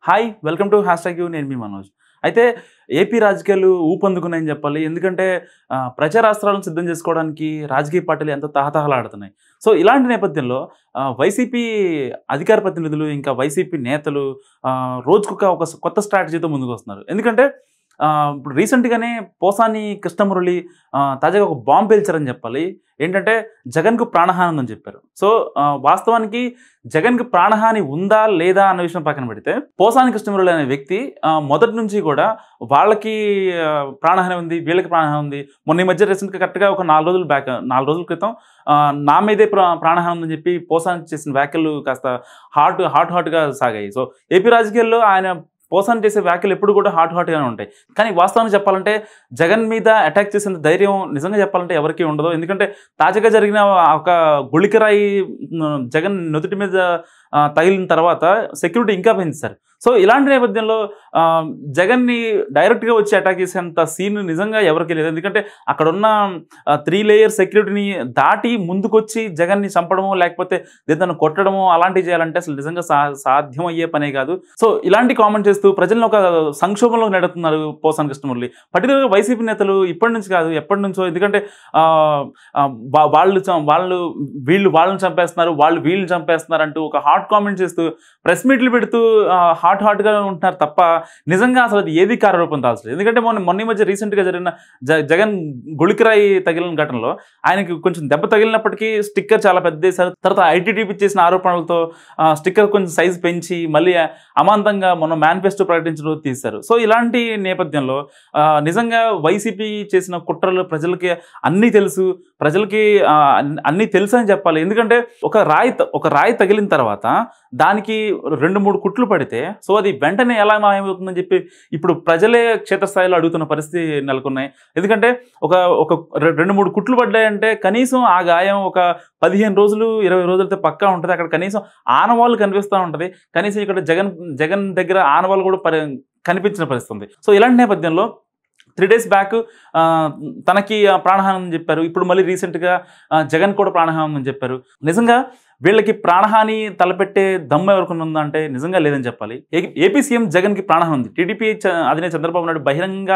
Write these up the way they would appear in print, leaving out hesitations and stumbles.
Hi welcome to #you నేను మీ మనోజ్. అయితే AP రాజకీయాలు ఊపందుకున్నాయని చెప్పాలి. ఎందుకంటే ప్రచారాస్త్రాలను సిద్ధం చేసుకోవడానికి రాజకీయ పార్టీలు ఎంతో తహతహలాడుతున్నాయి. సో ఇలాంటి నేపథ్యంలో వైసీపీ అధికార ప్రతినిధులు ఇంకా వైసీపీ నేతలు రోజుకొక ఒక కొత్త స్ట్రాటజీతో ముందుకు వస్తున్నారు. ఎందుకంటే ఇప్పుడు రీసెంట్గానే పోసాని కృష్ణమురళి తాజాగా ఒక బాంబు పేల్చారని చెప్పాలి. ఏంటంటే జగన్కు ప్రాణహాని ఉందని చెప్పారు. సో వాస్తవానికి జగన్కి ప్రాణహాని ఉందా లేదా అన్న విషయం పక్కన పెడితే పోసాని కృష్ణమురళి అనే వ్యక్తి మొదటి నుంచి కూడా వాళ్ళకి ప్రాణహాని ఉంది, వీళ్ళకి ప్రాణహాని ఉంది. మొన్న ఈ మధ్య రీసెంట్గా కరెక్ట్గా ఒక 4 రోజుల క్రితం నా మీదే ప్రాణహాని ఉందని చెప్పి పోసాని చేసిన వ్యాఖ్యలు కాస్త హాట్గా సాగాయి. సో ఏపీ రాజకీయాల్లో ఆయన పోసాని చేసే వ్యాఖ్యలు ఎప్పుడు కూడా హాట్గానే ఉంటాయి. కానీ వాస్తవానికి చెప్పాలంటే జగన్ మీద అటాక్ చేసిన ధైర్యం నిజంగా చెప్పాలంటే ఎవరికీ ఉండదు. ఎందుకంటే తాజాగా జరిగిన ఒక గుళికరాయి జగన్ నుదుటి మీద తగిలిన తర్వాత సెక్యూరిటీ ఇంకా పెంచారు. సో ఇలాంటి నేపథ్యంలో జగన్ని డైరెక్ట్గా వచ్చి అటాక్ చేసేంత సీన్ నిజంగా ఎవరికి లేదు. ఎందుకంటే అక్కడున్న 3 లేయర్ సెక్యూరిటీని దాటి ముందుకొచ్చి జగన్ని చంపడము లేకపోతే దేన్ని కొట్టడము అలాంటివి చేయాలంటే అసలు నిజంగా సాధ్యం అయ్యే పనే కాదు. సో ఇలాంటి కామెంట్ చేస్తూ ప్రజలను ఒక సంక్షోభంలో నడుపుతున్నారు పోసాని కృష్ణమురళి. పర్టికులర్గా వైసీపీ నేతలు ఇప్పటి నుంచి కాదు ఎప్పటి నుంచో. ఎందుకంటే వీళ్ళు వాళ్ళని చంపేస్తున్నారు, వాళ్ళు వీళ్ళని చంపేస్తున్నారు అంటూ ఒక హాట్ కామెంట్ చేస్తూ ప్రెస్ మీట్లు పెడుతూ హాట్గా ఉంటున్నారు తప్ప నిజంగా అసలు అది ఏది కార్యరూపం దాల్చలేదు. ఎందుకంటే మొన్న మధ్య రీసెంట్గా జరిగిన జగన్ గుళికరాయి తగిలిన ఘటనలో ఆయనకి కొంచెం దెబ్బ తగిలినప్పటికీ స్టిక్కర్ చాలా పెద్ద వేశారు. తర్వాత ఐటీడీపీ చేసిన ఆరోపణలతో స్టిక్కర్ కొంచెం సైజు పెంచి మళ్ళీ అమాంతంగా మొన్న మేనిఫెస్టో ప్రకటించడం తీశారు. సో ఇలాంటి నేపథ్యంలో నిజంగా వైసీపీ చేసిన కుట్రలు ప్రజలకి అన్నీ తెలుసు, ప్రజలకి అన్నీ తెలుసు అని చెప్పాలి. ఎందుకంటే ఒక రాయి తగిలిన తర్వాత దానికి 2-3 కుట్లు పడితే సో అది వెంటనే ఎలా మాయమవుతుందని చెప్పి ఇప్పుడు ప్రజలే క్షేత్రస్థాయిలో అడుగుతున్న పరిస్థితి నెలకొన్నాయి. ఎందుకంటే ఒక 2-3 కుట్లు పడ్డాయంటే కనీసం ఆ గాయం ఒక 15 రోజులు 20 రోజులతో పక్కా ఉంటుంది. అక్కడ కనీసం ఆనవాళ్ళు కనిపిస్తూ ఉంటుంది. కనీసం ఇక్కడ జగన్ దగ్గర ఆనవాళ్ళు కూడా కనిపించిన పరిస్థితి ఉంది. సో ఇలాంటి నేపథ్యంలో 3 days బ్యాక్ తనకి ప్రాణహాని అని చెప్పారు. ఇప్పుడు మళ్ళీ రీసెంట్గా జగన్ కూడా ప్రాణహాని అని చెప్పారు. నిజంగా వీళ్ళకి ప్రాణహాని తలపెట్టే దమ్ము ఎవరికి ఉందంటే నిజంగా లేదని చెప్పాలి. ఏపీ సీఎం జగన్కి ప్రాణహాని ఉంది. టీడీపీ అధినేత చంద్రబాబు నాయుడు బహిరంగ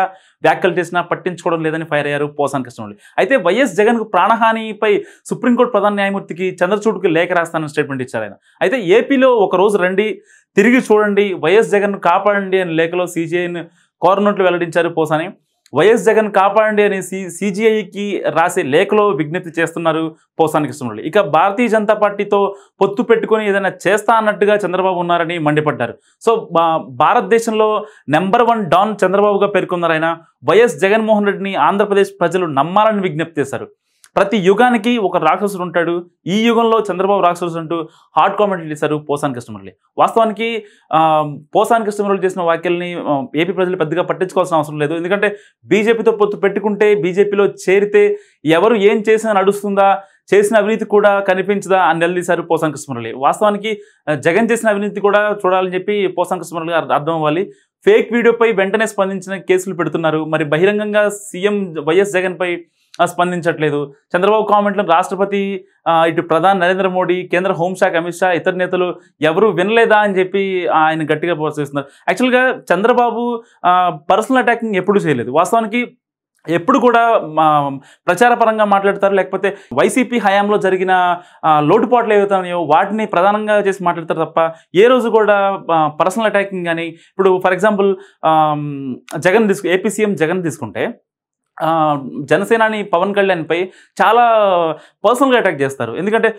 వ్యాఖ్యలు చేసినా పట్టించుకోవడం లేదని ఫైర్ అయ్యారు పోసాని కృష్ణమురళి. అయితే వైఎస్ జగన్కు ప్రాణహానిపై సుప్రీంకోర్టు ప్రధాన న్యాయమూర్తికి చంద్రచూడ్కి లేఖ రాస్తానని స్టేట్మెంట్ ఇచ్చారు ఆయన. అయితే ఏపీలో ఒక రోజు రండి, తిరిగి చూడండి, వైఎస్ జగన్ను కాపాడండి అని లేఖలో సీజీఐని కోరనట్లు వెల్లడించారు పోసాని. వైఎస్ జగన్ కాపాడండి అని సీజీఐకి రాసే లేఖలో విజ్ఞప్తి చేస్తున్నారు పోసాని కృష్ణమురళి. ఇక భారతీయ జనతా పార్టీతో పొత్తు పెట్టుకొని ఏదైనా చేస్తా అన్నట్టుగా చంద్రబాబు ఉన్నారని మండిపడ్డారు. సో భారతదేశంలో నెంబర్ 1 డాన్ చంద్రబాబుగా పేర్కొన్నారు ఆయన. వైఎస్ జగన్మోహన్ రెడ్డిని ఆంధ్రప్రదేశ్ ప్రజలు నమ్మాలని విజ్ఞప్తి చేశారు. ప్రతి యుగానికి ఒక రాక్షసుడు ఉంటాడు, ఈ యుగంలో చంద్రబాబు రాక్షసుడు అంటూ హాట్ కామెంట్లు చేశారు పోసాని కృష్ణమురళి. వాస్తవానికి పోసాని కృష్ణమురళి చేసిన వ్యాఖ్యల్ని ఏపీ ప్రజలు పెద్దగా పట్టించుకోవాల్సిన అవసరం లేదు. ఎందుకంటే బీజేపీతో పొత్తు పెట్టుకుంటే బీజేపీలో చేరితే ఎవరు ఏం చేసినా నడుస్తుందా, చేసిన అవినీతి కూడా కనిపించదా అని నిలదీశారు పోసాని కృష్ణమురళి. వాస్తవానికి జగన్ చేసిన అవినీతి కూడా చూడాలని చెప్పి పోసాని కృష్ణమురళి గారు అర్థం అవ్వాలి. ఫేక్ వీడియోపై వెంటనే స్పందించిన కేసులు పెడుతున్నారు. మరి బహిరంగంగా సీఎం వైఎస్ జగన్పై స్పందించట్లేదు. చంద్రబాబు కామెంట్లను రాష్ట్రపతి, ఇటు ప్రధాని నరేంద్ర మోడీ, కేంద్ర హోంశాఖ అమిత్ షా, ఇతర నేతలు ఎవరు వినలేదా అని చెప్పి ఆయన గట్టిగా ప్రోత్సహిస్తున్నారు. యాక్చువల్గా చంద్రబాబు పర్సనల్ అటాకింగ్ ఎప్పుడు చేయలేదు. వాస్తవానికి ఎప్పుడు కూడా ప్రచారపరంగా మాట్లాడతారు, లేకపోతే వైసీపీ హయాంలో జరిగిన లోటుపాట్లు ఏవైతున్నాయో వాటిని ప్రధానంగా చేసి మాట్లాడతారు తప్ప ఏ రోజు కూడా పర్సనల్ అటాకింగ్ కానీ. ఇప్పుడు for example AP CM Jagan తీసుకుంటే జనసేనాని పవన్ కళ్యాణ్పై చాలా పర్సనల్గా అటాక్ చేస్తారు. ఎందుకంటే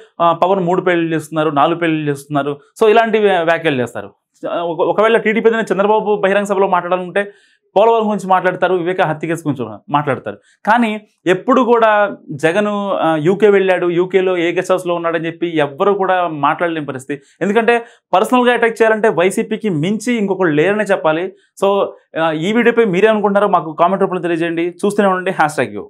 పవన్ 3 పెళ్లి చేస్తున్నారు, 4 పెళ్లి చేస్తున్నారు. సో ఇలాంటి వ్యాఖ్యలు చేస్తారు. ఒకవేళ టీడీపీ చంద్రబాబు బహిరంగ సభలో మాట్లాడాలంటే పోలవరం గురించి మాట్లాడతారు, వివేక హత్య కేసు గురించి మాట్లాడతారు. కానీ ఎప్పుడు కూడా జగన్ యూకే వెళ్ళాడు, యూకేలో ఏ గెస్ట్ హౌస్లో ఉన్నాడని చెప్పి ఎవ్వరు కూడా మాట్లాడలేని పరిస్థితి. ఎందుకంటే పర్సనల్గా అటాక్ చేయాలంటే వైసీపీకి మించి ఇంకొకరు లేరనే చెప్పాలి. సో ఈ వీడియోపై మీరే అనుకుంటారో మాకు కామెంట్ రూపంలో తెలియజేయండి. చూస్తూనే ఉండండి #యూ.